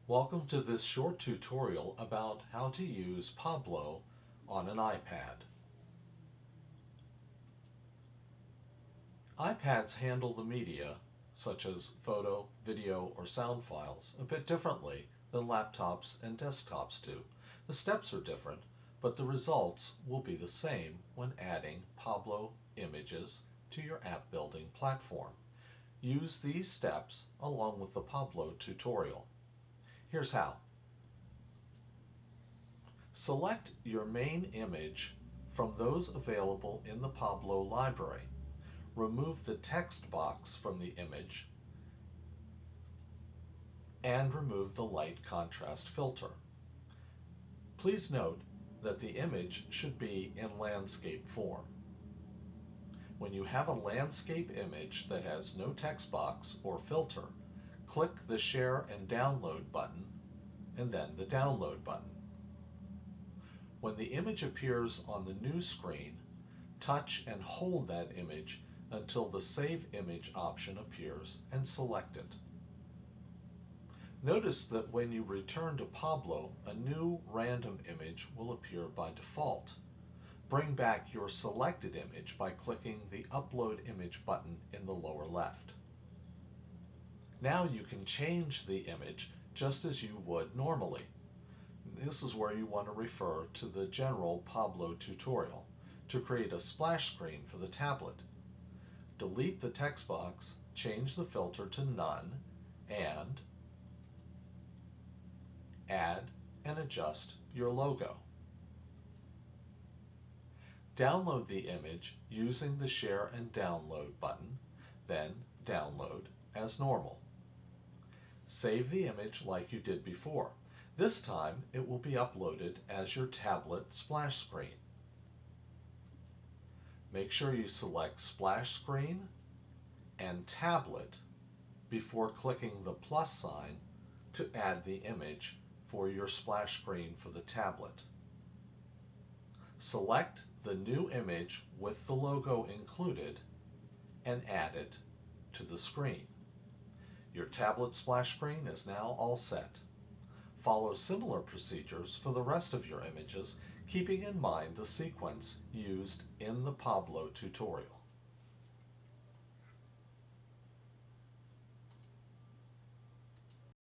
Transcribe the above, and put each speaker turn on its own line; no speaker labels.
Welcome to this short tutorial about how to use Pablo on an iPad. iPads handle the media, such as photo, video, or sound files, a bit differently than laptops and desktops do. The steps are different, but the results will be the same when adding Pablo images to your app building platform. Use these steps along with the Pablo tutorial. Here's how. Select your main image from those available in the Pablo library. Remove the text box from the image and remove the light contrast filter. Please note that the image should be in landscape form. When you have a landscape image that has no text box or filter, click the Share and Download button and then the Download button. When the image appears on the new screen, touch and hold that image until the Save Image option appears and select it. Notice that when you return to Pablo, a new random image will appear by default. Bring back your selected image by clicking the Upload Image button in the lower left. Now you can change the image just as you would normally. This is where you want to refer to the general Pablo tutorial to create a splash screen for the tablet. Delete the text box, change the filter to none, and add and adjust your logo. Download the image using the Share and Download button, then download as normal. Save the image like you did before. This time it will be uploaded as your tablet splash screen. Make sure you select Splash Screen and Tablet before clicking the plus sign to add the image for your splash screen for the tablet. Select the new image with the logo included and add it to the screen. Your tablet splash screen is now all set. Follow similar procedures for the rest of your images, keeping in mind the sequence used in the Pablo tutorial.